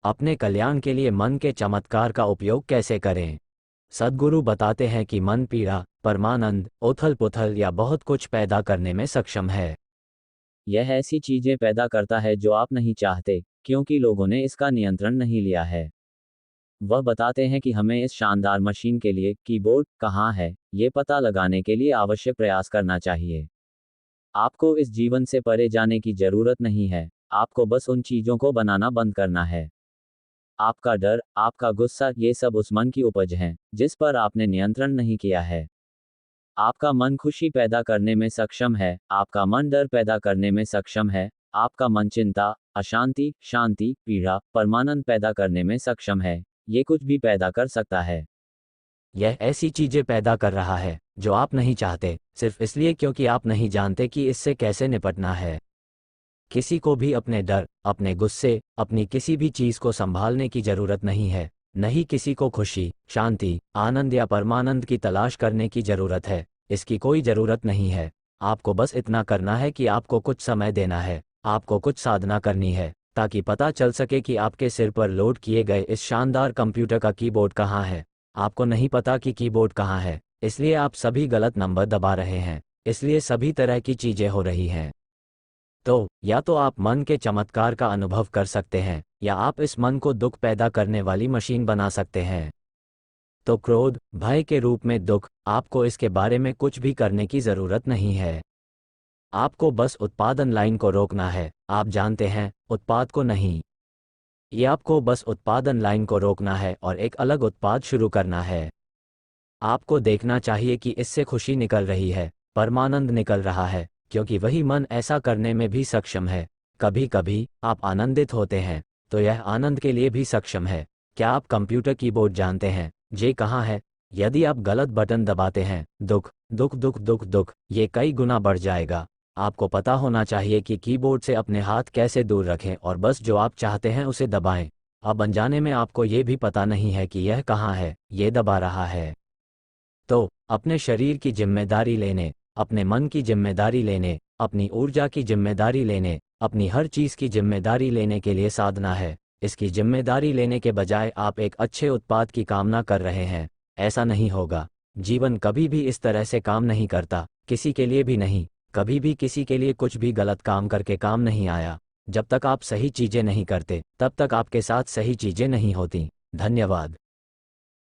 अपने कल्याण के लिए मन के चमत्कार का उपयोग कैसे करें। सद्गुरु बताते हैं कि मन पीड़ा, परमानंद, उथल पुथल या बहुत कुछ पैदा करने में सक्षम है। यह ऐसी चीजें पैदा करता है जो आप नहीं चाहते, क्योंकि लोगों ने इसका नियंत्रण नहीं लिया है। वह बताते हैं कि हमें इस शानदार मशीन के लिए कीबोर्ड कहाँ है, ये पता लगाने के लिए आवश्यक प्रयास करना चाहिए। आपको इस जीवन से परे जाने की जरूरत नहीं है, आपको बस उन चीजों को बनाना बंद करना है। आपका डर, आपका गुस्सा, ये सब उस मन की उपज हैं, जिस पर आपने नियंत्रण नहीं किया है। आपका मन खुशी पैदा करने में सक्षम है, आपका मन डर पैदा करने में सक्षम है, आपका मन चिंता, अशांति, शांति, पीड़ा, परमानंद पैदा करने में सक्षम है। ये कुछ भी पैदा कर सकता है। यह ऐसी चीजें पैदा कर रहा है जो आप नहीं चाहते, सिर्फ इसलिए क्योंकि आप नहीं जानते कि इससे कैसे निपटना है। किसी को भी अपने डर, अपने गुस्से, अपनी किसी भी चीज को संभालने की जरूरत नहीं है। नहीं किसी को खुशी, शांति, आनंद या परमानंद की तलाश करने की जरूरत है। इसकी कोई जरूरत नहीं है। आपको बस इतना करना है कि आपको कुछ समय देना है, आपको कुछ साधना करनी है, ताकि पता चल सके कि आपके सिर पर लोड किए गए इस शानदार कंप्यूटर का कीबोर्ड कहाँ है। आपको नहीं पता कि कीबोर्ड कहाँ है, इसलिए आप सभी गलत नंबर दबा रहे हैं, इसलिए सभी तरह की चीजें हो रही हैं। तो या तो आप मन के चमत्कार का अनुभव कर सकते हैं, या आप इस मन को दुख पैदा करने वाली मशीन बना सकते हैं। तो क्रोध, भय के रूप में दुख, आपको इसके बारे में कुछ भी करने की जरूरत नहीं है। आपको बस उत्पादन लाइन को रोकना है, आप जानते हैं, उत्पाद को नहीं। ये आपको बस उत्पादन लाइन को रोकना है और एक अलग उत्पाद शुरू करना है। आपको देखना चाहिए कि इससे खुशी निकल रही है, परमानंद निकल रहा है, क्योंकि वही मन ऐसा करने में भी सक्षम है। कभी कभी आप आनंदित होते हैं, तो यह आनंद के लिए भी सक्षम है। क्या आप कंप्यूटर कीबोर्ड जानते हैं, जे कहाँ है? यदि आप गलत बटन दबाते हैं, दुख दुख दुख दुख दुख ये कई गुना बढ़ जाएगा। आपको पता होना चाहिए कि कीबोर्ड से अपने हाथ कैसे दूर रखें और बस जो आप चाहते हैं उसे दबाएं। अब अनजाने में आपको ये भी पता नहीं है कि यह कहाँ है, ये दबा रहा है। तो अपने शरीर की जिम्मेदारी लेने, अपने मन की जिम्मेदारी लेने, अपनी ऊर्जा की जिम्मेदारी लेने, अपनी हर चीज की जिम्मेदारी लेने के लिए साधना है। इसकी जिम्मेदारी लेने के बजाय आप एक अच्छे उत्पाद की कामना कर रहे हैं। ऐसा नहीं होगा। जीवन कभी भी इस तरह से काम नहीं करता, किसी के लिए भी नहीं। कभी भी किसी के लिए कुछ भी गलत काम करके काम नहीं आया। जब तक आप सही चीजें नहीं करते, तब तक आपके साथ सही चीजें नहीं होती। धन्यवाद।